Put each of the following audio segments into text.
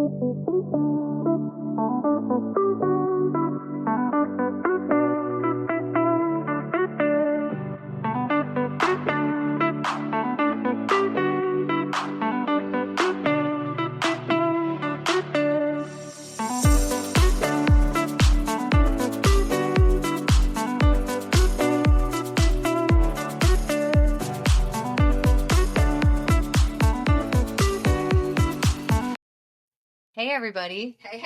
Hey everybody. Hey.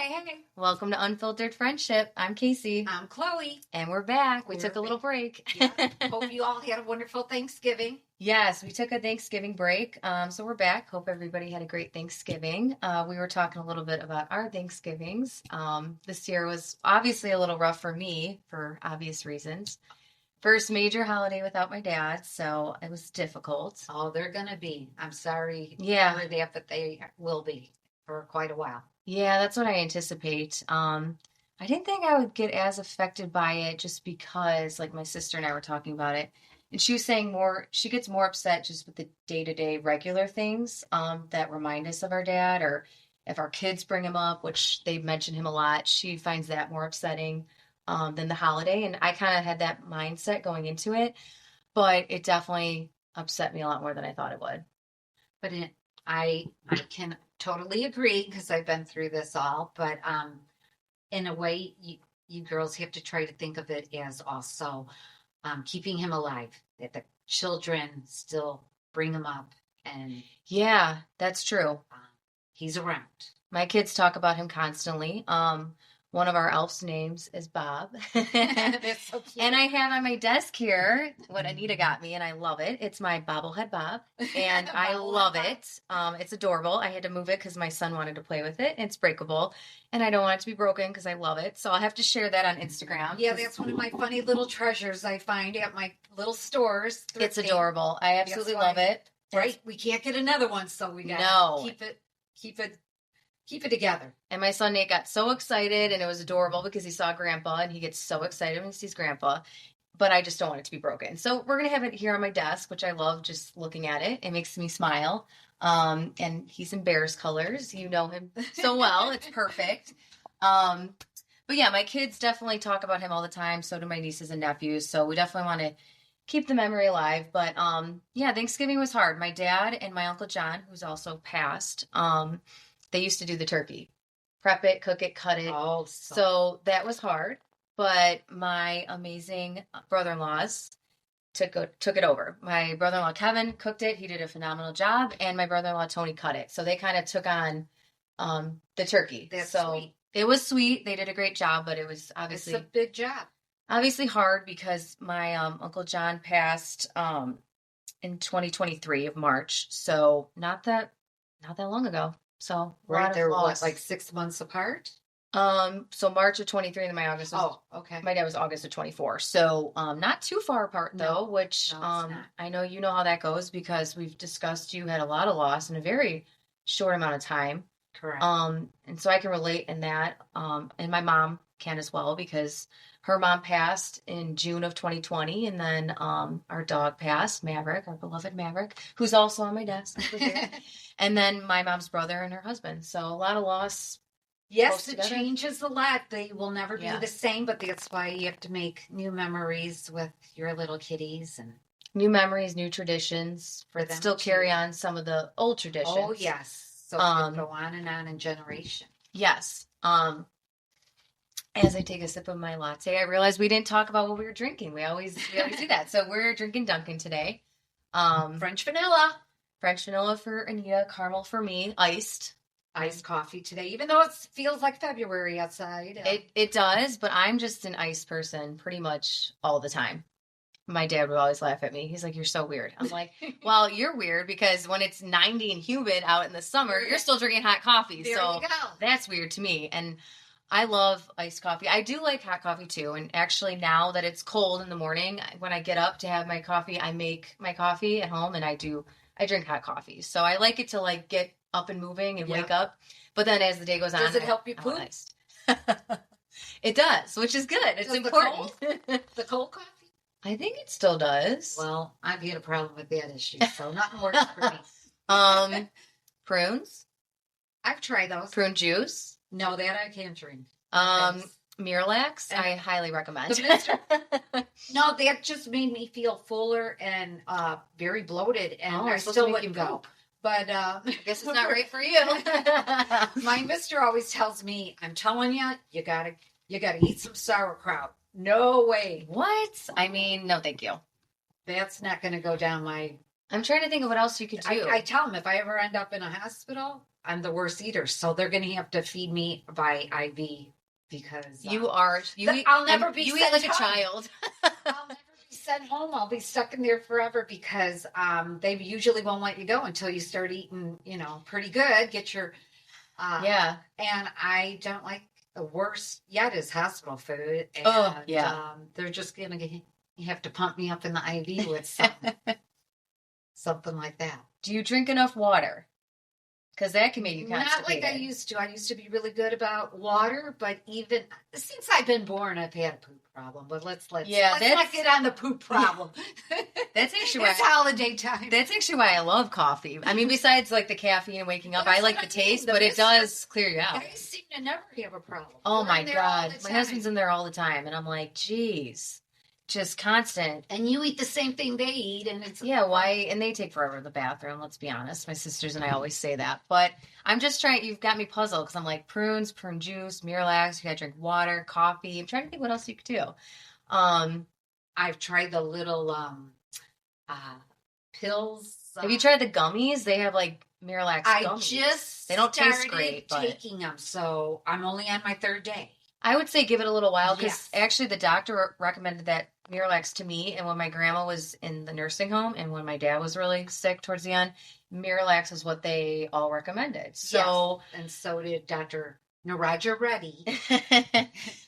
Welcome to Unfiltered Friendship. I'm Casey. I'm Chloe. And we're back. We took a little break. Yeah. Hope you all had a wonderful Thanksgiving. Yes, we took a Thanksgiving break. So we're back. Hope everybody had a great Thanksgiving. We were talking a little bit about our Thanksgivings. This year was obviously a little rough for me for obvious reasons. First major holiday without my dad, so it was difficult. Oh, they're going to be. I'm sorry. Yeah. For that, but they will be for quite a while. Yeah, that's what I anticipate. I didn't think I would get as affected by it just because, like, my sister and I were talking about it, and she was saying she gets more upset just with the day-to-day regular things that remind us of our dad, or if our kids bring him up, which they mention him a lot, she finds that more upsetting than the holiday. And I kind of had that mindset going into it, but it definitely upset me a lot more than I thought it would. But I can totally agree because I've been through this all. But in a way, you girls have to try to think of it as also keeping him alive, that the children still bring him up. And yeah, that's true. He's around. My kids talk about him constantly. One of our elf's names is Bob. That's so cute. And I have on my desk here what Anita got me, and I love it. It's my bobblehead Bob, and I love it. It's adorable. I had to move it because my son wanted to play with it. It's breakable, and I don't want it to be broken because I love it. So I'll have to share that on Instagram. Yeah, that's one of my funny little treasures I find at my little stores. It's adorable. I absolutely love it. Right? We can't get another one, so we got to keep it together. And my son Nate got so excited, and it was adorable because he saw Grandpa, and he gets so excited when he sees Grandpa. But I just don't want it to be broken. So we're going to have it here on my desk, which I love just looking at it. It makes me smile. And he's in Bears colors. You know him so well. It's perfect. But yeah, my kids definitely talk about him all the time. So do my nieces and nephews. So we definitely want to keep the memory alive. But yeah, Thanksgiving was hard. My dad and my Uncle John, who's also passed, they used to do the turkey, prep it, cook it, cut it. Oh, so that was hard. But my amazing brother-in-laws took it over. My brother-in-law Kevin cooked it. He did a phenomenal job, and my brother-in-law Tony cut it. So they kind of took on the turkey. That's so sweet. It was sweet. They did a great job, but it was obviously it's a big job. Obviously hard because my Uncle John passed in 2023 of March. So not that long ago. So right there, what, like 6 months apart? So March of 23, and then my August. Okay. My dad was August of 24. So not too far apart though, which I know you know how that goes because we've discussed you had a lot of loss in a very short amount of time. Correct. And so I can relate in that. And my mom can as well because her mom passed in June of 2020, and then our dog passed, Maverick, our beloved Maverick, who's also on my desk. And then my mom's brother and her husband. So a lot of loss. Yes, it changes a lot. They will never be the same, but that's why you have to make new memories with your little kitties and new memories, new traditions for them. Still carry on some of the old traditions. Oh yes, so it go on in generation. Yes. As I take a sip of my latte, I realized we didn't talk about what we were drinking. We always do that. So we're drinking Dunkin' today. French vanilla for Anita, caramel for me, iced coffee today, even though it feels like February outside. It does, but I'm just an iced person pretty much all the time. My dad would always laugh at me. He's like, "You're so weird." I'm like, "Well, you're weird because when it's 90 and humid out in the summer, you're still drinking hot coffee." There so you go. That's weird to me. And I love iced coffee. I do like hot coffee too. And actually now that it's cold in the morning, when I get up to have my coffee, I make my coffee at home and I drink hot coffee. So I like it to like get up and moving and wake up. But then as the day goes on, does it help you poop? It does, which is good. It's important. The cold coffee? I think it still does. Well, I've had a problem with that issue, so nothing works for me. Prunes? I've tried those. Prune juice. No, that I can't drink. Um, Thanks. Miralax, And I highly recommend. the Mister No, that just made me feel fuller and very bloated, and Oh, I it's supposed still to make you wouldn't go. poop. But I guess it's not right for you. my mister always tells me, "I'm telling you, you gotta eat some sauerkraut." No way, What? I mean, no, thank you. that's not going to go down my. I'm trying to think of what else you could do. I tell them if I ever end up in a hospital, I'm the worst eater, so they're going to have to feed me by IV because you are. You eat, I'll never be. You eat sent like a home. child. I'll never be sent home. I'll be stuck in there forever because they usually won't let you go until you start eating, pretty good. Get your Yeah. And I don't like the worst yet is hospital food. And, Oh, yeah. they're just gonna you have to pump me up in the IV with something like that. Do you drink enough water? Because that can make you Not constipated. like I used to. I used to be really good about water, but even since I've been born, I've had a poop problem. But let's not get on the poop problem. That's actually it's holiday time. That's actually why I love coffee. I mean, besides like the caffeine and waking up, I like the taste, but it does clear you out. I seem to never have a problem. Oh We're my in there all God. the My time. husband's in there all the time, and I'm like, geez, just constant. And you eat the same thing they eat, and it's Yeah, why? And they take forever in the bathroom, let's be honest. My sisters and I always say that. But I'm just trying, you've got me puzzled because I'm like prunes, prune juice, Miralax, you gotta drink water, coffee. I'm trying to think what else you could do. I've tried the little pills. Have you tried the gummies? They have like Miralax gummies. They don't taste great, but taking them, so I'm only on my third day. I would say give it a little while because Yes. actually the doctor recommended that Miralax to me. And when my grandma was in the nursing home and when my dad was really sick towards the end, Miralax is what they all recommended. So, Yes. And so did Dr. Naraja Reddy.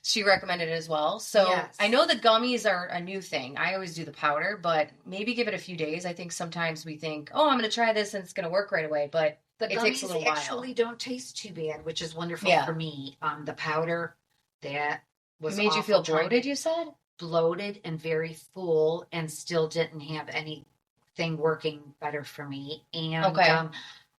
she recommended it as well. So Yes. I know the gummies are a new thing. I always do the powder, but maybe give it a few days. I think sometimes we think, oh, I'm going to try this and it's going to work right away. But The it takes a gummies little while. actually don't taste too bad, which is wonderful Yeah. for me. The powder, that was It made you feel awful trying bloated, to- you said? bloated and very full, and still didn't have anything working better for me. And Okay.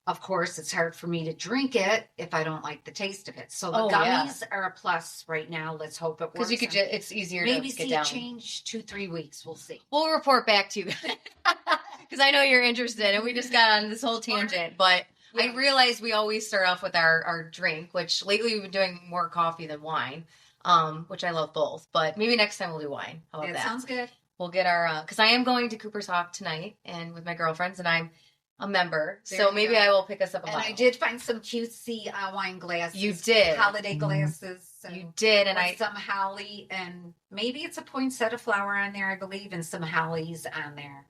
of course, it's hard for me to drink it if I don't like the taste of it. So the Oh, yeah. gummies are a plus right now. Let's hope it works. Because you could just, it's easier maybe to get see down. it change 2-3 weeks. We'll see. We'll report back to you because I know you're interested, and we just got on this whole tangent. But I Yeah. realized we always start off with our drink, which lately we've been doing more coffee than wine, which I love both. But maybe next time we'll do wine. How about that? Sounds good. We'll get our because I am going to Cooper's Hawk tonight, and with my girlfriends, and I'm a member, There so you maybe go. I will pick us up a And bottle. I did find some cutesy wine glasses. You did. Holiday glasses. So You did, and with some holly, and maybe it's a poinsettia flower on there, I believe, and some hollies on there.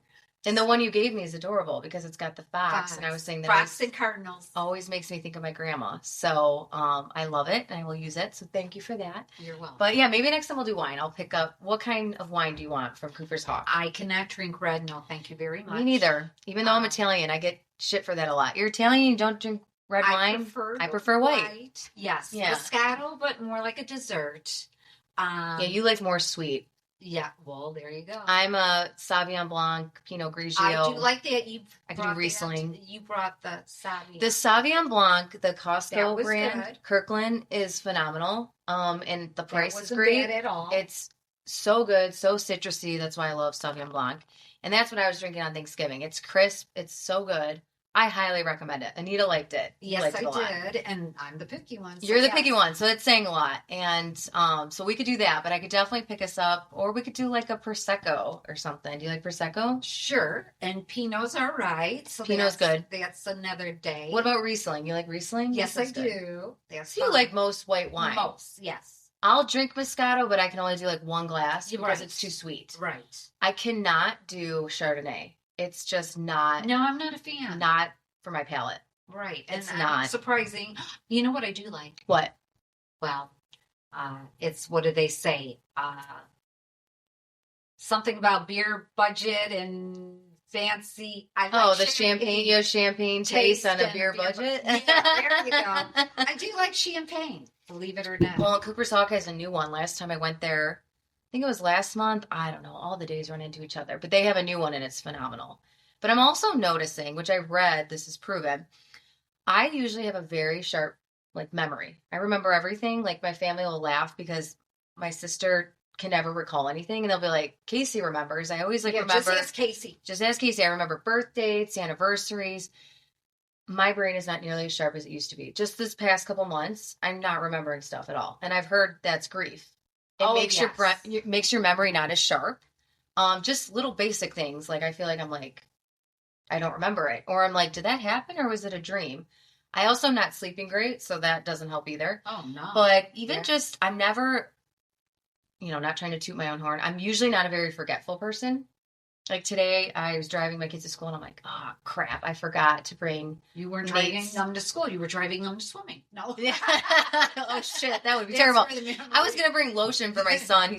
and the one you gave me is adorable because it's got the fox, and I was saying that Fox and cardinals. always makes me think of my grandma. So I love it and I will use it. So thank you for that. You're welcome. But yeah, maybe next time we'll do wine. I'll pick up what kind of wine do you want from Cooper's Hawk? I cannot drink red. No, thank you very much. Me neither. Even though I'm Um, Italian, I get shit for that a lot. You're Italian, you don't drink red wine? I prefer white. Yes. Yeah. Moscato, but more like a dessert. Yeah, you like more sweet. Yeah, well, there you go. I'm a Sauvignon Blanc, Pinot Grigio. I do like that. I can do Riesling. You brought the Sauvignon. The Sauvignon Blanc, the That Costco was brand, good. Kirkland, is phenomenal. And the That price is wasn't great. bad at all. It's so good, so citrusy. That's why I love Sauvignon Blanc. And that's what I was drinking on Thanksgiving. It's crisp. It's so good. I highly recommend it. Anita liked it. You Yes, liked I it a lot. did, and I'm the picky one. So You're the yes. picky one, so it's saying a lot. And so we could do that, but I could definitely pick us up, or we could do like a Prosecco or something. Do you like Prosecco? Sure, and Pinot's all right. So Pinot's good. That's another day. What about Riesling? You like Riesling? Yes, I That's good. do. That's So you fine. like most white wine. Most, yes. I'll drink Moscato, but I can only do like one glass You're because right. it's too sweet. Right. I cannot do Chardonnay. It's just not No, I'm not a fan. not for my palate. Right. It's and not. surprising. You know what I do like? What? Well, it's what do they say? Something about beer budget and fancy. I like The champagne. You have champagne taste on a and beer budget. Yeah, there you go. I do like champagne, believe it or not. Well, Cooper's Hawk has a new one. Last time I went there, I think it was last month. I don't know. All the days run into each other, but they have a new one and it's phenomenal. But I'm also noticing, which I read, this is proven, I usually have a very sharp like memory. I remember everything. Like my family will laugh because my sister can never recall anything and they'll be like, Casey remembers. I always like Yeah, just remember ask Casey. just ask Casey. I remember birth dates, anniversaries. My brain is not nearly as sharp as it used to be. Just this past couple months, I'm not remembering stuff at all. And I've heard that's grief. It Oh makes yes. makes your memory not as sharp. Just little basic things. Like I feel like I'm like I don't remember it. Or I'm like, did that happen or was it a dream? I also am not sleeping great, so that doesn't help either. Oh no. But even Yeah. just, I'm never, not trying to toot my own horn. I'm usually not a very forgetful person. Like today, I was driving my kids to school and I'm like, oh crap, I forgot to bring You weren't driving Nate's. them to school. You were driving them to swimming. No. Yeah. Oh shit, that would be That's terrible. where the memory- I was gonna bring lotion for my son.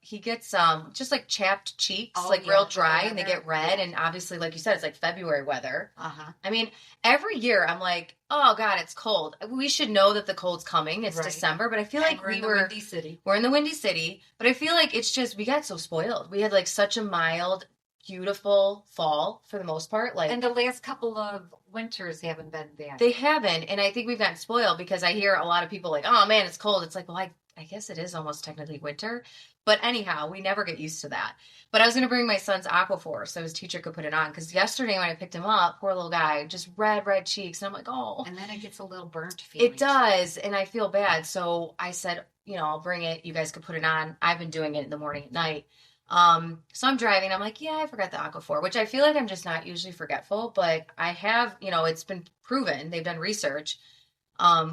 He gets just like chapped cheeks, Oh, like yeah, real dry, the and they weather. get red. Yeah. And obviously, like you said, it's like February weather. Uh-huh. I mean, every year I'm like, oh God, it's cold. We should know that the cold's coming. It's Right. December, but I feel And like we're in the Windy City. we're in the Windy City, but I feel like it's just we got so spoiled. We had like such a mild, beautiful fall for the most part. Like And the last couple of winters haven't been bad. they haven't, and I think we've gotten spoiled because I hear a lot of people like, oh man, it's cold. It's like, well, I guess it is almost technically winter. But anyhow, we never get used to that. But I was going to bring my son's Aquaphor so his teacher could put it on because yesterday when I picked him up, poor little guy, just red cheeks. And I'm like, oh. And then it gets a little burnt feeling. It does. And I feel bad. So I said, I'll bring it. You guys could put it on. I've been doing it in the morning at night. So I'm driving. I'm like, yeah, I forgot the Aquaphor, which I feel like I'm just not usually forgetful, but I have, it's been proven. They've done research.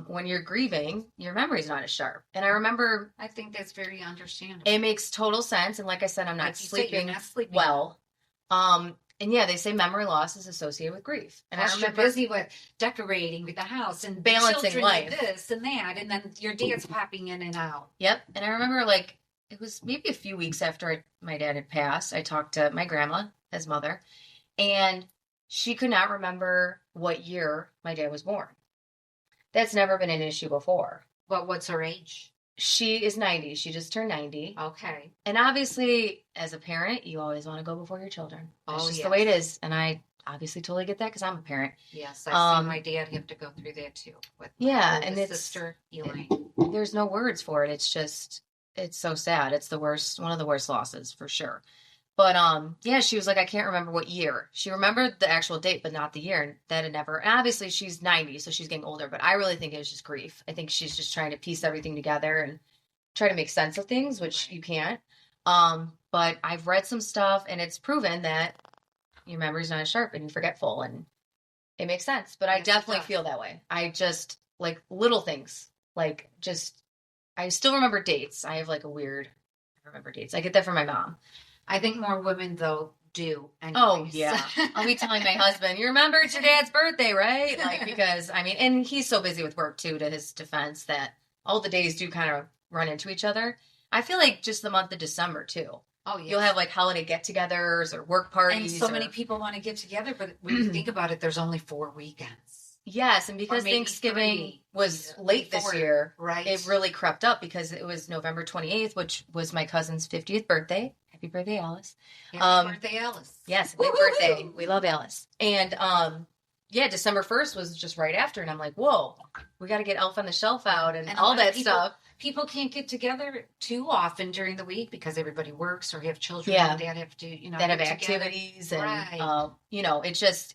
When you're grieving, your memory's not as sharp. And I remember I think that's very understandable. it makes total sense. And like I said, I'm not Like you said, you're sleeping not sleeping well. And yeah, they say memory loss is associated with grief. And I Plus, you're remember busy with decorating with the house and Balancing children life. and this and that, and then your dad's popping in and out. Yep. And I remember like it was maybe a few weeks after my dad had passed, I talked to my grandma, his mother, and she could not remember what year my dad was born. That's never been an issue before. But what's her age? She is 90. She just turned 90. Okay. And obviously, as a parent, you always want to go before your children. That's just the way it yes. is. And I obviously totally get that because I'm a parent. Yes, I've seen Um, my dad have to go through that too with Yeah, my and oldest it's sister Elaine. there's no words for it. It's so sad. It's the worst, one of the worst losses for sure. But yeah, she was like, I can't remember what year. She remembered the actual date, but not the year. And that had never. And obviously, she's 90, so she's getting older. But I really think it was just grief. I think she's just trying to piece everything together and try to make sense of things, which Right. you can't. But I've read some stuff, and it's proven that your memory's not as sharp and you're forgetful, and it makes sense. But I Yes, it definitely does. feel that way. I just like little things, like just I still remember dates. I have like a weird. I remember dates. I get that from my mom. I think more women though do. Oh Anyways. yeah, I'll be telling my husband, "You remember it's your dad's birthday, right?" Like because I mean, and he's so busy with work too. To his defense, that all the days do kind of run into each other. I feel like just the month of December too. Oh yeah. You'll have like holiday get-togethers or work and parties. so or- many people want to get together, but when you think about it, there's only 4 weekends. Yes, and because maybe Thanksgiving 3. was Yeah, late this before, year, right? it really crept up because it was November 28th, which was my cousin's 50th birthday. Happy birthday, Alice. Happy birthday, Alice. Yes, happy birthday. We love Alice. And yeah, December 1st was just right after. And I'm like, whoa, we got to get Elf on the Shelf out and And a all lot of that people- stuff. People can't get together too often during the week because everybody works or have children Yeah. that have to, That have get together. activities and, Right.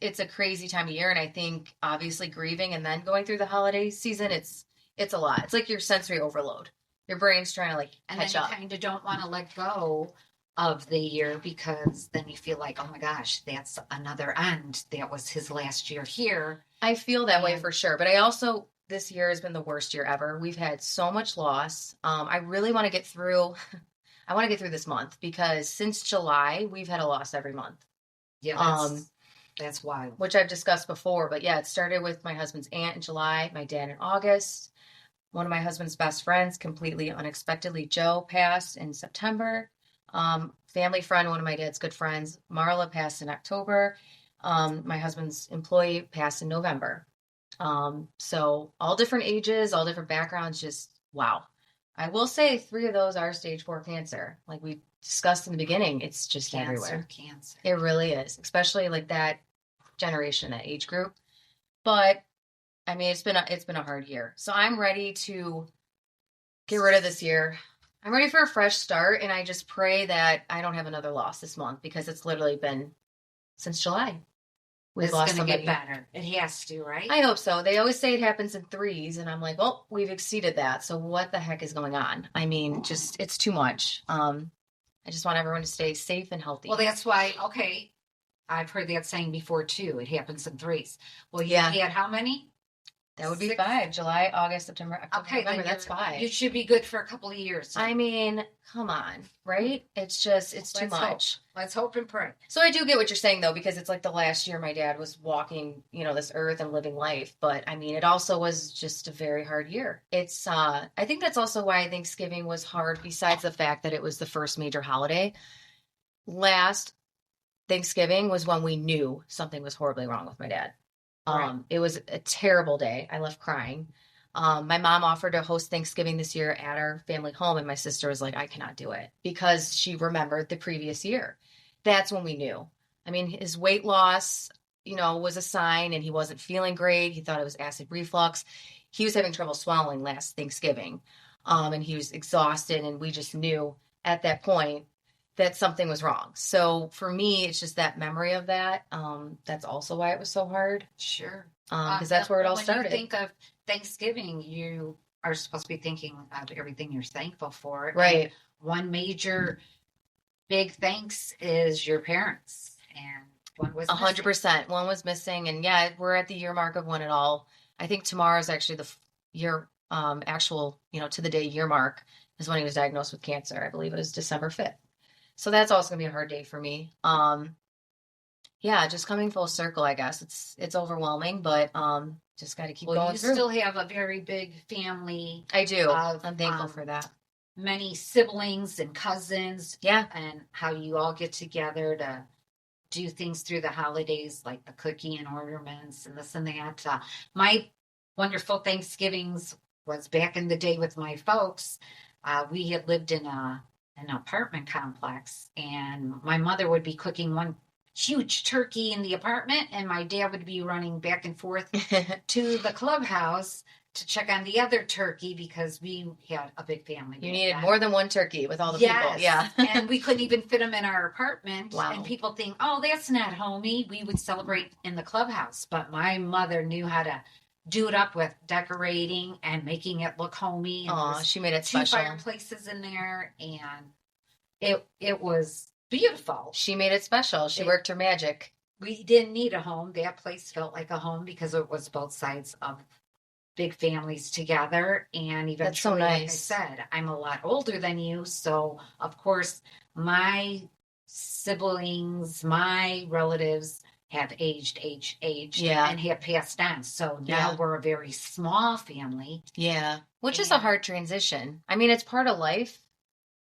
it's a crazy time of year. And I think obviously grieving and then going through the holiday season, it's a lot. It's like your sensory overload. Your brain's trying to like And then catch you up. kind of don't want to let go of the year because then you feel like, oh my gosh, that's another end. That was his last year here. I feel that way And- for sure. But I also, this year has been the worst year ever. We've had so much loss. I really want to get through, I want to get through this month because since July, we've had a loss every month, Yeah, that's wild. which I've discussed before. But yeah, it started with my husband's aunt in July, my dad in August. One of my husband's best friends, completely unexpectedly, Joe, passed in September. Family friend, one of my dad's good friends, Marla, passed in October. My husband's employee passed in November. So all different ages, all different backgrounds, just wow. I will say 3 of those are stage 4 cancer. Like we discussed in the beginning, it's just everywhere. Cancer. It really is, especially like that generation, that age group. But I mean, it's been a hard year. So I'm ready to get rid of this year. I'm ready for a fresh start, and I just pray that I don't have another loss this month because it's literally been since July. We've It's lost going to get somebody. better. It has to, right? I hope so. They always say it happens in threes, and I'm like, well, we've exceeded that. So what the heck is going on? I mean, just it's too much. I just want everyone to stay safe and healthy. Well, that's why, okay, I've heard that saying before too. It happens in threes. Well, you Yeah. had how many? That would be 6? 5. July, August, September, October, Okay, November. then That's 5. you should be good for a couple of years. I mean, come on, right? It's just, it's too Let's hope. much. Let's hope and pray. So I do get what you're saying though, because it's like the last year my dad was walking, you know, this earth and living life. But I mean, it also was just a very hard year. It's, I think that's also why Thanksgiving was hard, besides the fact that it was the first major holiday. Last Thanksgiving was when we knew something was horribly wrong with my dad. Right. It was a terrible day. I left crying. My mom offered to host Thanksgiving this year at our family home, and my sister was like, I cannot do it because she remembered the previous year. That's when we knew. I mean, his weight loss, you know, was a sign, and he wasn't feeling great. He thought it was acid reflux. He was having trouble swallowing last Thanksgiving, and he was exhausted, and we just knew at that point that something was wrong. So for me, it's just that memory of that. That's also why it was so hard. Sure. Because that's where it all when started. you think of Thanksgiving, you are supposed to be thinking of everything you're thankful for. Right. And one major big thanks is your parents. And one was 100%. One was missing. And yeah, we're at the year mark of when it all, I think tomorrow is actually the year, actual, you know, to the day year mark is when he was diagnosed with cancer. I believe it was December 5th. So that's also gonna be a hard day for me. Yeah, just coming full circle, I guess. It's overwhelming, but just got to keep going you through. still have a very big family. I do. of, I'm thankful for that. Many siblings and cousins. Yeah. And how you all get together to do things through the holidays, like the cookie and ornaments and this and that. My wonderful Thanksgivings was back in the day with my folks. We had lived in an apartment complex, and my mother would be cooking one huge turkey in the apartment, and my dad would be running back and forth to the clubhouse to check on the other turkey because we had a big family. You needed more than one turkey with all the people. Yeah. And we couldn't even fit them in our apartment. Wow. And people think, oh, that's not homey. We would celebrate in the clubhouse. But my mother knew how to do it up with decorating and making it look homey. Oh, she made it two special. fireplaces in there, and it was beautiful. She made it special. She worked her magic. We didn't need a home. That place felt like a home because it was both sides of big families together. And eventually, That's so nice. Like I said, I'm a lot older than you. So, of course, my siblings, my relatives have aged, Yeah. and have passed on. So now Yeah. we're a very small family. Yeah. Which is a hard transition. I mean, it's part of life.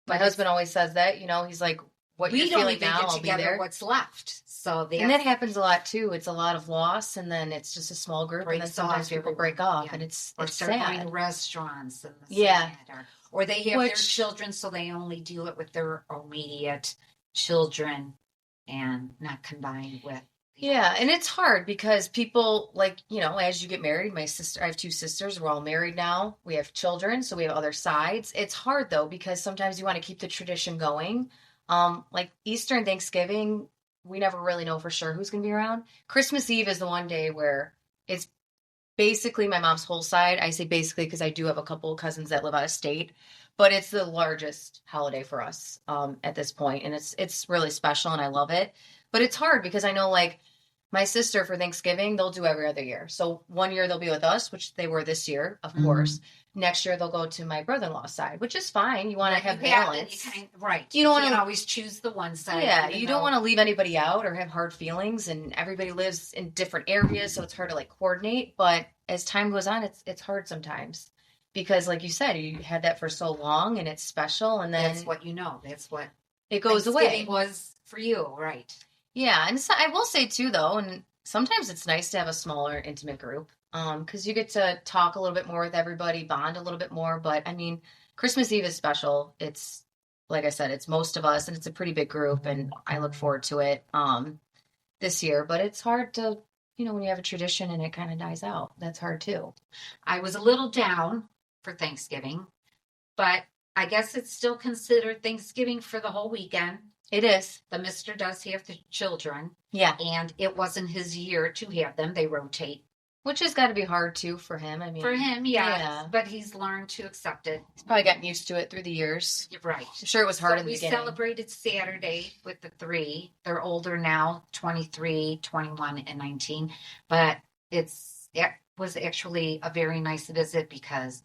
My husband always says that, you know, he's like, what you're We don't feeling even now, get I'll be together there. what's left. So And that happens a lot too. It's a lot of loss, and then it's just a small group, and then breaks sometimes off people everyone. break off, Yeah. and it's or start sad. going to restaurants and this Yeah. and that, or they have their Which- children, so they only do it with their immediate children and not combined with. Yeah, and it's hard because people, like, you know, as you get married, I have 2 sisters, we're all married now. We have children, so we have other sides. It's hard though because sometimes you want to keep the tradition going. Like Easter and Thanksgiving, we never really know for sure who's going to be around. Christmas Eve is the one day where it's basically my mom's whole side. I say basically because I do have a couple of cousins that live out of state, but it's the largest holiday for us at this point, and it's really special, and I love it. But it's hard because I know, like, my sister for Thanksgiving, they'll do every other year. So one year they'll be with us, which they were this year, of course. Next year they'll go to my brother-in-law's side, which is fine. You want to have balance. Right. You don't can't wanna- always choose the one side. Yeah, even you don't though- want to leave anybody out or have hard feelings, and everybody lives in different areas, so it's hard to like coordinate. But as time goes on, it's hard sometimes because, like you said, you had that for so long, and it's special, and then That's what you know. That's what it goes away. Thanksgiving was for you, right? Yeah, and so I will say too, though, and sometimes it's nice to have a smaller, intimate group, because you get to talk a little bit more with everybody, bond a little bit more. But I mean, Christmas Eve is special. It's, like I said, it's most of us, and it's a pretty big group, and I look forward to it this year. But it's hard to, when you have a tradition and it kind of dies out, that's hard too. I was a little down for Thanksgiving, but I guess it's still considered Thanksgiving for the whole weekend. It is. The mister does have the children, Yeah. and it wasn't his year to have them. They rotate. Which has got to be hard too for him. I mean, For him, yes, yeah. but he's learned to accept it. He's probably gotten used to it through the years. You're right. I'm sure it was hard So in the we beginning. celebrated Saturday with the three. They're older now, 23, 21, and 19. But it was actually a very nice visit because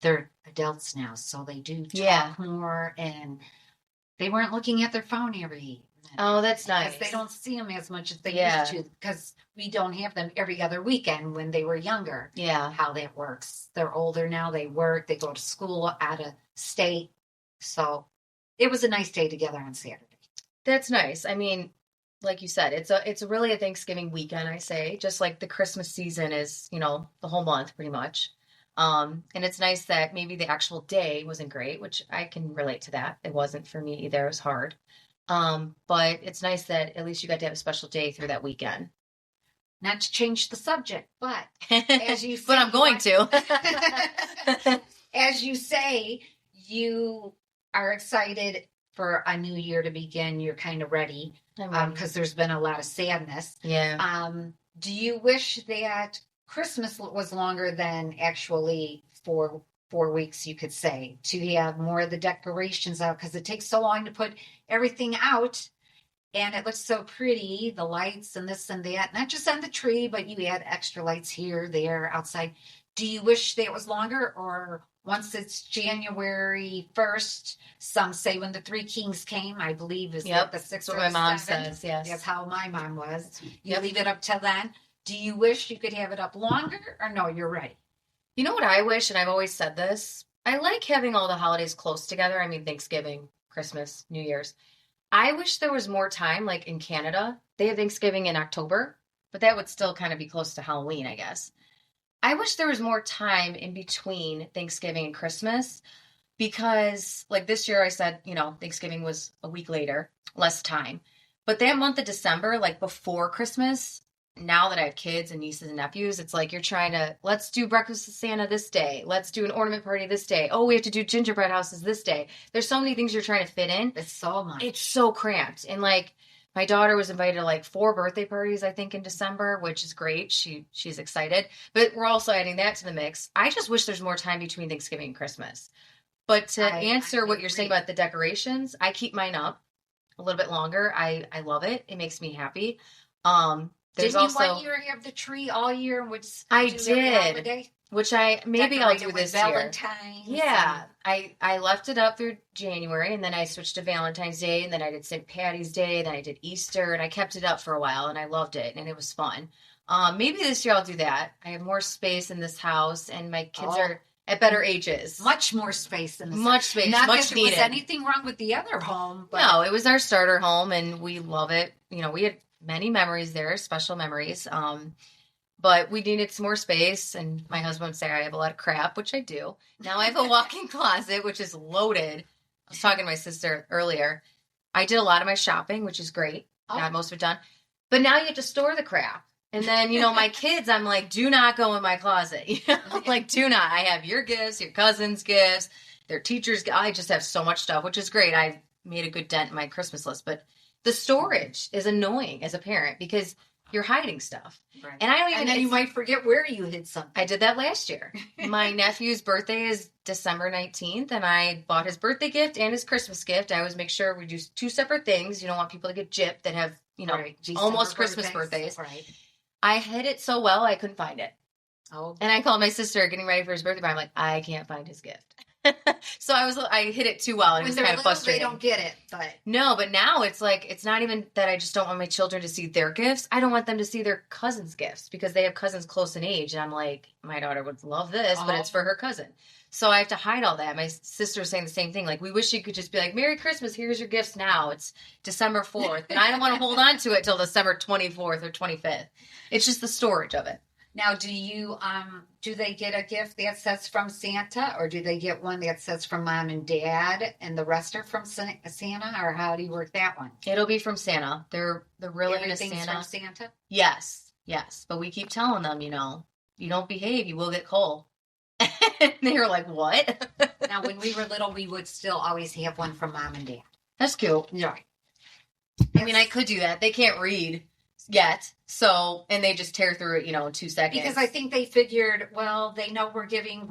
they're adults now. So they do talk more, and they weren't looking at their phone every minute. Oh, that's nice. Because they don't see them as much as they used to, because we don't have them every other weekend when they were younger. Yeah. How that works. They're older now. They work. They go to school out of state. So it was a nice day together on Saturday. That's nice. I mean, like you said, it's really a Thanksgiving weekend, I say, just like the Christmas season is, the whole month pretty much. And it's nice that maybe the actual day wasn't great, which I can relate to that. It wasn't for me either. It was hard. But it's nice that at least you got to have a special day through that weekend. Not to change the subject, but as you say, but I'm going to. As you say, you are excited for a new year to begin. You're kind of ready because there's been a lot of sadness. Yeah. Do you wish that Christmas was longer than actually 4 weeks, you could say, to have more of the decorations out, because it takes so long to put everything out and it looks so pretty, the lights and this and that, not just on the tree, but you add extra lights here, there, outside. Do you wish that it was longer, or once it's January 1st, some say when the Three Kings came, I believe is the 6th. That's what my mom says, yes. That's how my mom was. You leave it up till then. Do you wish you could have it up longer, or no, you're right? You know what I wish, and I've always said this, I like having all the holidays close together. I mean, Thanksgiving, Christmas, New Year's. I wish there was more time, like in Canada. They have Thanksgiving in October, but that would still kind of be close to Halloween, I guess. I wish there was more time in between Thanksgiving and Christmas, because like this year I said, Thanksgiving was a week later, less time. But that month of December, like before Christmas, now that I have kids and nieces and nephews, it's like you're trying to, let's do breakfast with Santa this day. Let's do an ornament party this day. Oh, we have to do gingerbread houses this day. There's so many things you're trying to fit in. It's so much. It's so cramped. And like my daughter was invited to like 4 birthday parties, I think, in December, which is great. She's excited. But we're also adding that to the mix. I just wish there's more time between Thanksgiving and Christmas. But to answer what you're saying about the decorations, I keep mine up a little bit longer. I love it. It makes me happy. Didn't you one year have the tree all year? Which I did. Which maybe I'll do this year. Valentine's. Yeah. I left it up through January, and then I switched to Valentine's Day, and then I did St. Patty's Day, then I did Easter, and I kept it up for a while, and I loved it, and it was fun. Maybe this year I'll do that. I have more space in this house, and my kids are at better ages. Much more space in this Much space. Not much that needed. There was anything wrong with the other home. But... No, it was our starter home, and we love it. We had many memories there, special memories. But we needed some more space, and my husband would say I have a lot of crap, which I do. Now I have a walk-in closet, which is loaded. I was talking to my sister earlier. I did a lot of my shopping, which is great. Got most of it done. But now you have to store the crap. And then, my kids, I'm like, do not go in my closet. Like, do not. I have your gifts, your cousin's gifts, their teachers' I just have so much stuff, which is great. I made a good dent in my Christmas list. But the storage is annoying as a parent because you're hiding stuff. Right. And I don't even... And then you might forget where you hid something. I did that last year. My nephew's birthday is December 19th, and I bought his birthday gift and his Christmas gift. I always make sure we do 2 separate things. You don't want people to get gypped that have, almost Christmas birthdays. Right. I hid it so well, I couldn't find it. Oh. And I called my sister getting ready for his birthday, but I'm like, I can't find his gift. So I hid it too well, and it was kind of frustrating. They don't get it, but no. But now it's like, it's not even that I just don't want my children to see their gifts. I don't want them to see their cousins' gifts because they have cousins close in age, and I'm like, my daughter would love this, but it's for her cousin. So I have to hide all that. My sister was saying the same thing. Like, we wish you could just be like, Merry Christmas, here's your gifts now. It's December 4th, and I don't want to hold on to it till December 24th or 25th. It's just the storage of it. Now, do they get a gift that says from Santa, or do they get one that says from mom and dad, and the rest are from Santa, or how do you work that one? It'll be from Santa. They're really into Santa. From Santa? Yes. Yes, but we keep telling them, you don't behave, you will get coal. And they were like, what? Now, when we were little, we would still always have one from mom and dad. That's cute. Yeah. I mean, I could do that. They can't read yet, so, and they just tear through it, in 2 seconds. Because I think they figured, well, they know we're going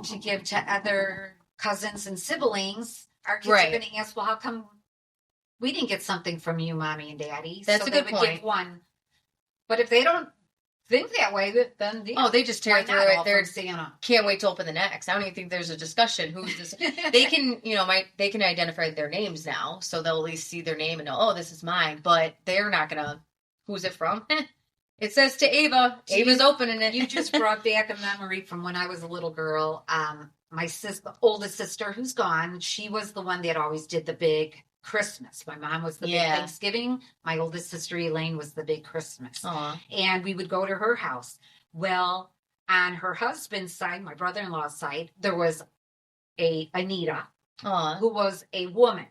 to give to other cousins and siblings. Our kids are going to ask, well, how come we didn't get something from you, mommy and daddy? That's so a good they would point. Give one. But if they don't think that way, then they just tear through it. They Santa. Can't wait to open the next. I don't even think there's a discussion. Who's this? They can, they can identify their names now, so they'll at least see their name and know, oh, this is mine. But they're not gonna. Who's it from? It says to Ava. Ava's opening it. You just brought back a memory from when I was a little girl. My oldest sister, who's gone, she was the one that always did the big Christmas. My mom was the big Thanksgiving. My oldest sister, Elaine, was the big Christmas. Aww. And we would go to her house. Well, on her husband's side, my brother-in-law's side, there was a Anita, who was a woman.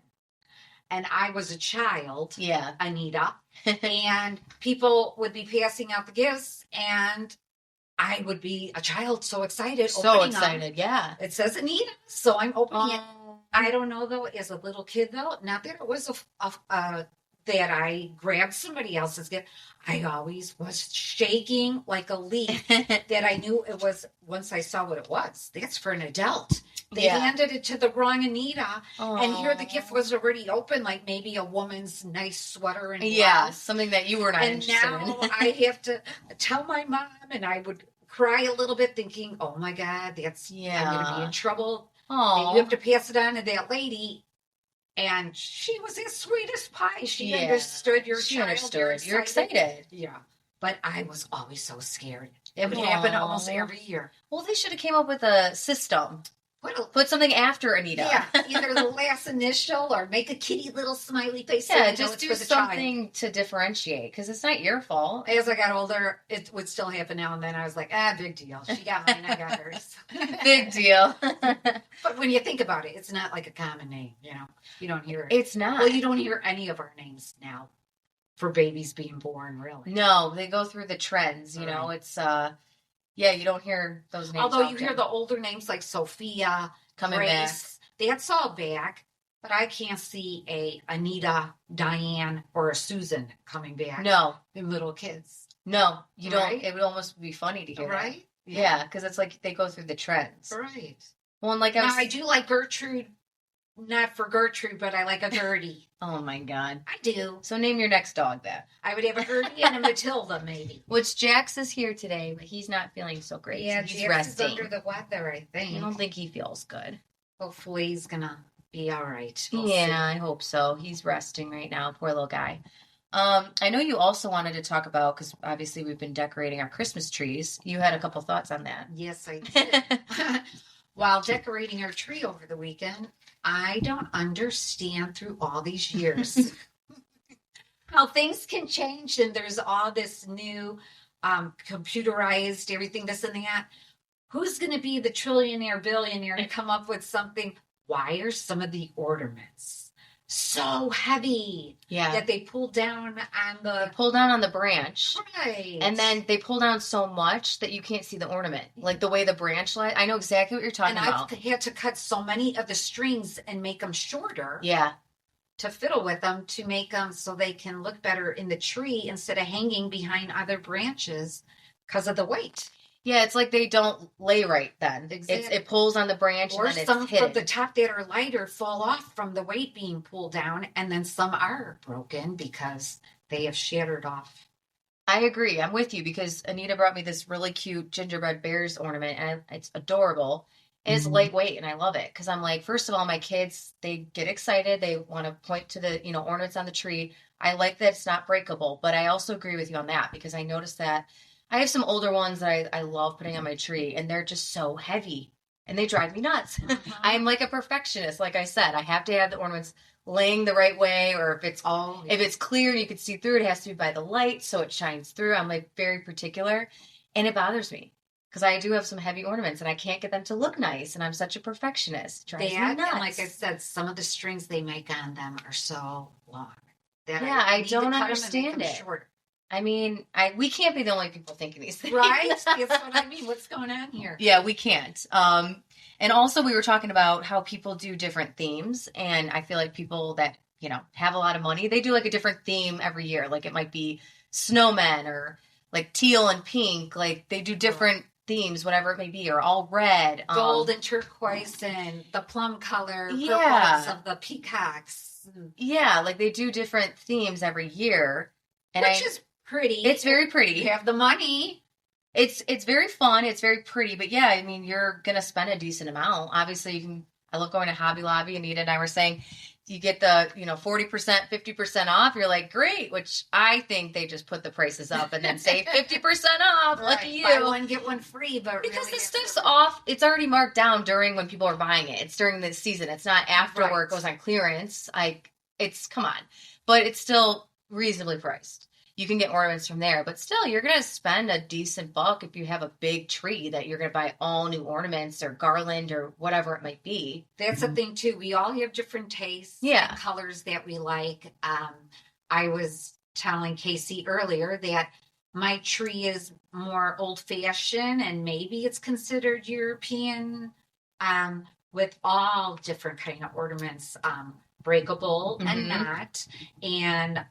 And I was a child, Anita. And people would be passing out the gifts, and I would be a child, so excited. So excited, yeah. It says Anita, so I'm opening it. I don't know, though, as a little kid, though, not that it was that I grabbed somebody else's gift. I always was shaking like a leaf that I knew it was, once I saw what it was, that's for an adult. They handed it to the wrong Anita, and here the gift was already open, like maybe a woman's nice sweater and blouse. Something that you were not interested in. And now I have to tell my mom, and I would cry a little bit thinking, oh my God, I'm going to be in trouble. And you have to pass it on to that lady. And she was as sweet as pie. She understood your child. Understood. You're excited. Yeah. But I was always so scared. It would happen almost every year. Well, they should have came up with a system. Put something after Anita. Yeah, either the last initial or make a kitty little smiley face. Yeah, just do something to differentiate, because it's not your fault. As I got older, it would still happen now and then. I was like, big deal. She got mine, I got hers. Big deal. But when you think about it, it's not like a common name, You don't hear it. It's not. Well, you don't hear any of our names now for babies being born, really. No, they go through the trends, It's, you don't hear those names. Although you hear the older names like Sophia, coming back. That's all back. But I can't see a Anita, Diane, or a Susan coming back. No. They're little kids. No, you don't. It would almost be funny to hear that. Right? Yeah, because it's like they go through the trends. Right. Well, and like I do like Gertrude. Not for Gertrude, but I like a Gertie. Oh my God. I do. So name your next dog that. I would have a Gertie and a Matilda, maybe. Which Jax is here today, but he's not feeling so great. Yeah, he's Jax resting. is under the weather, I think. I don't think he feels good. Hopefully he's gonna be all right. We'll see. I hope so. He's resting right now. Poor little guy. I know you also wanted to talk about, because obviously we've been decorating our Christmas trees. You had a couple thoughts on that. Yes, I did. While decorating our tree over the weekend, I don't understand through all these years how things can change, and there's all this new computerized everything, this and that. Who's going to be the trillionaire, billionaire to come up with something? Why are some of the ornaments so heavy that they pull down on the branch, right? And then they pull down so much that you can't see the ornament, like the way the branch lies. I know exactly what you're talking about. I've had to cut so many of the strings and make them shorter, to fiddle with them to make them so they can look better in the tree instead of hanging behind other branches because of the weight. Yeah, it's like they don't lay right then. Exactly. It pulls on the branch, or and then some it's hidden. From the top that are lighter fall off from the weight being pulled down, and then some are broken because they have shattered off. I agree. I'm with you, because Anita brought me this really cute gingerbread bears ornament, and it's adorable. And it's lightweight, and I love it, because I'm like, first of all, my kids, they get excited. They want to point to the ornaments on the tree. I like that it's not breakable, but I also agree with you on that, because I noticed that I have some older ones that I love putting on my tree, and they're just so heavy, and they drive me nuts. I'm like a perfectionist. Like I said, I have to have the ornaments laying the right way, or if it's clear and you can see through, it has to be by the light so it shines through. I'm like very particular, and it bothers me, because I do have some heavy ornaments, and I can't get them to look nice, and I'm such a perfectionist. It drives me nuts. And like I said, some of the strings they make on them are so long. I don't understand it. I mean, we can't be the only people thinking these things. Right? That's what I mean. What's going on here? Yeah, we can't. And also we were talking about how people do different themes, and I feel like people that, have a lot of money, they do like a different theme every year. Like it might be snowmen or like teal and pink. Like they do different themes, whatever it may be, or all red. Gold and turquoise and the plum color Yeah. purples of the peacocks. Yeah, like they do different themes every year. And Which is pretty. It's very pretty. You have the money. It's very fun. It's very pretty. But yeah, I mean, you're gonna spend a decent amount. Obviously, I love going to Hobby Lobby. Anita and I were saying, you get the 40%, 50% off. You're like, great. Which I think they just put the prices up and then say 50% off. Right. Lucky you. Buy one get one free, but because really the stuff's off. It's already marked down during when people are buying it. It's during the season. It's not after where it goes on clearance. Come on, but it's still reasonably priced. You can get ornaments from there, but still, you're going to spend a decent buck if you have a big tree that you're going to buy all new ornaments or garland or whatever it might be. That's the thing, too. We all have different tastes and colors that we like. I was telling Casey earlier that my tree is more old-fashioned and maybe it's considered European with all different kind of ornaments, breakable and not. And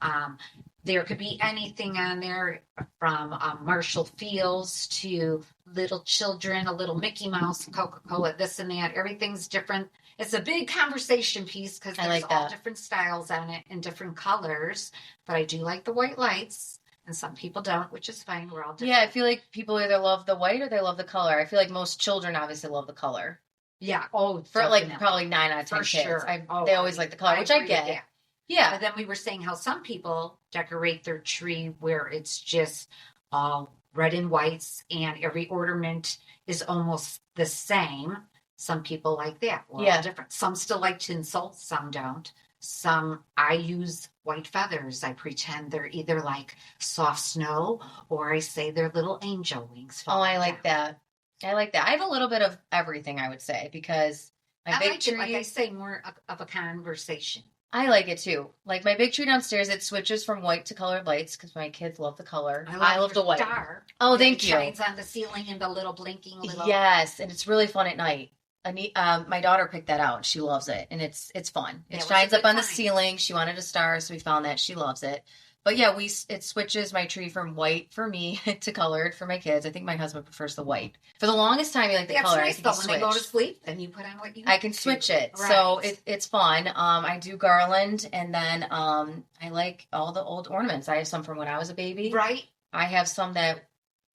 there could be anything on there from Marshall Fields to little children, a little Mickey Mouse, Coca-Cola, this and that. Everything's different. It's a big conversation piece because there's all different styles on it and different colors. But I do like the white lights, and some people don't, which is fine. We're all different. Yeah, I feel like people either love the white or they love the color. I feel like most children obviously love the color. Yeah. Oh, for definitely. Like probably 9 out of 10 kids. Sure. They always like the color, which I get. Yeah. But then we were saying how some people decorate their tree where it's just all red and whites and every ornament is almost the same. Some people like that. We're all different. Some still like tinsel, some don't. Some, I use white feathers. I pretend they're either like soft snow or I say they're little angel wings. Oh, I like that. I like that. I have a little bit of everything, I would say, because my big tree, like I say, more of a conversation. I like it too. Like my big tree downstairs, it switches from white to colored lights because my kids love the color. I love the white. Star. Oh, thank you. Shines on the ceiling and the little blinking little. Yes, and it's really fun at night. My daughter picked that out. She loves it, and it's fun. It shines up on the ceiling. She wanted a star, so we found that. She loves it. But yeah, it switches my tree from white for me to colored for my kids. I think my husband prefers the white. For the longest time, he liked the color. That's nice, though. When they go to sleep, then you put on what you I can switch it. Right. So it's fun. I do garland, and then I like all the old ornaments. I have some from when I was a baby. Right. I have some that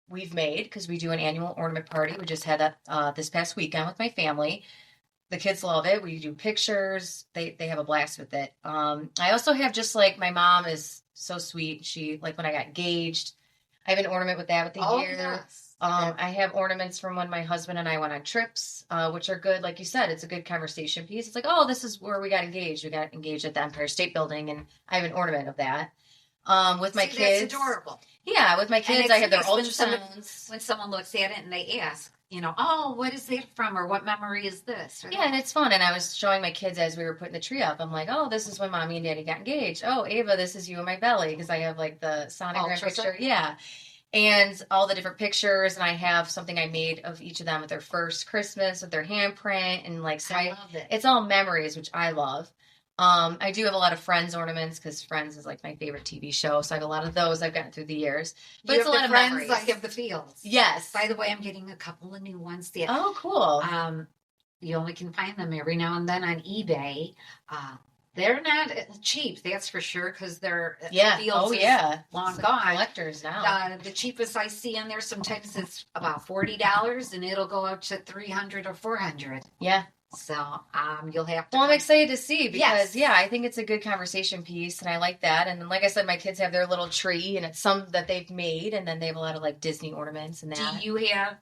we've made because we do an annual ornament party. We just had that this past weekend with my family. The kids love it. We do pictures. They have a blast with it. I also have just like my mom is so sweet. She, like when I got engaged, I have an ornament with that with the year. Yes. I have ornaments from when my husband and I went on trips, which are good. Like you said, it's a good conversation piece. It's like, oh, this is where we got engaged. We got engaged at the Empire State Building, and I have an ornament of that. With my kids. That's adorable. Yeah, with my kids, I have their ultrasounds. When someone looks at it and they ask, oh, what is that from? Or what memory is this? Yeah, and it's fun. And I was showing my kids as we were putting the tree up. I'm like, oh, this is when Mommy and Daddy got engaged. Oh, Ava, this is you in my belly. Because I have like the sonogram picture. Yeah. And all the different pictures. And I have something I made of each of them with their first Christmas with their handprint. And like, so I love it. It's all memories, which I love. I do have a lot of Friends ornaments because Friends is like my favorite TV show. So I have a lot of those I've gotten through the years. But it's a lot of memories. I have the Fields. Yes. By the way, I'm getting a couple of new ones. Oh, cool. You only can find them every now and then on eBay. They're not cheap, that's for sure, because they're Fields long gone. Collectors now. The cheapest I see in there sometimes is about $40, and it'll go up to $300 or $400. Yeah. So you'll have to. Well, I'm excited to see because I think it's a good conversation piece, and I like that. And then, like I said, my kids have their little tree, and it's some that they've made, and then they have a lot of like Disney ornaments and that. Do you have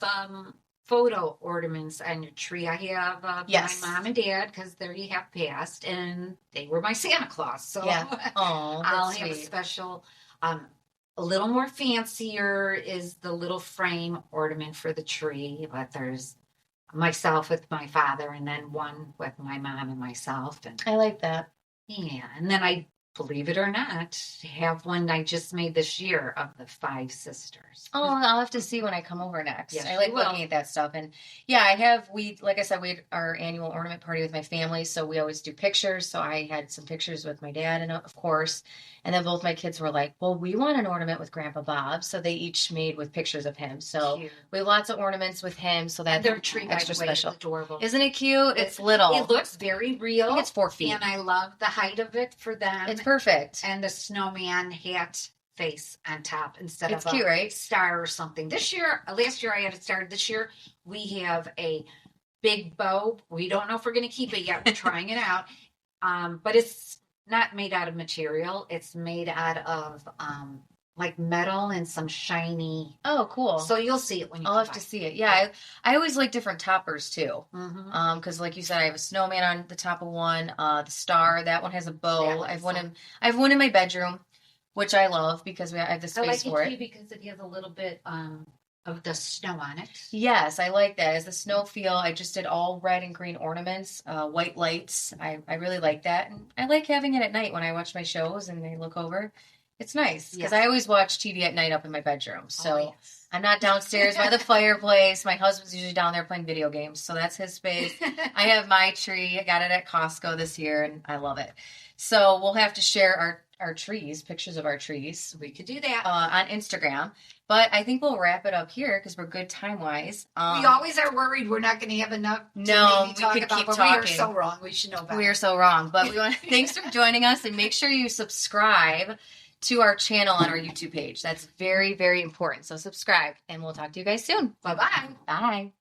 photo ornaments on your tree? I have my mom and dad because they have passed, and they were my Santa Claus. So I'll have a special. A little more fancier is the little frame ornament for the tree, but there's myself with my father, and then one with my mom and myself. And I like that. Yeah, and then I believe it or not, have one I just made this year of the five sisters. Oh, I'll have to see when I come over next. Yes, I like you will. looking at that stuff. And yeah, I have, like I said, we had our annual ornament party with my family. So we always do pictures. So I had some pictures with my dad, and of course, and then both my kids were like, well, we want an ornament with Grandpa Bob. So they each made with pictures of him. So Cute. we have lots of ornaments with him. So And that's their tree, by extra the way, is special. adorable. Isn't it cute? It's little. It looks very I real. think it's 4 feet. And I love the height of it for them. It's perfect. And the snowman hat face on top instead It's of cute, a right? star or something. Last year I had it started. This year we have a big bow. We don't know if we're going to keep it yet. We're trying it out. But it's not made out of material. It's made out of like metal and some shiny. Oh, cool. So you'll see it when you I'll come have to by. see it. Yeah, I always like different toppers too. Mhm. Because like you said, I have a snowman on the top of one. The star, that one has a That bow. one's I have one in my bedroom, which I love because I have the I space like for it too it. because it has a little bit of the snow on it. Yes, I like that. As the snow feel, I just did all red and green ornaments, white lights. I really like that. And I like having it at night when I watch my shows and I look over. It's nice because Yes. I always watch TV at night up in my bedroom. So Oh, yes. I'm not downstairs by the fireplace. My husband's usually down there playing video games. So that's his space. I have my tree. I got it at Costco this year and I love it. So we'll have to share our trees, pictures of our trees We could do that. on Instagram. But I think we'll wrap it up here because we're good time wise. We always are worried we're not going to have enough to No, maybe we talk could about, keep but we are talking. so wrong. We should know better. We are so wrong. But we want thanks for joining us and make sure you subscribe to our channel on our YouTube page. That's very, very important. So subscribe and we'll talk to you guys soon. Bye-bye. Bye.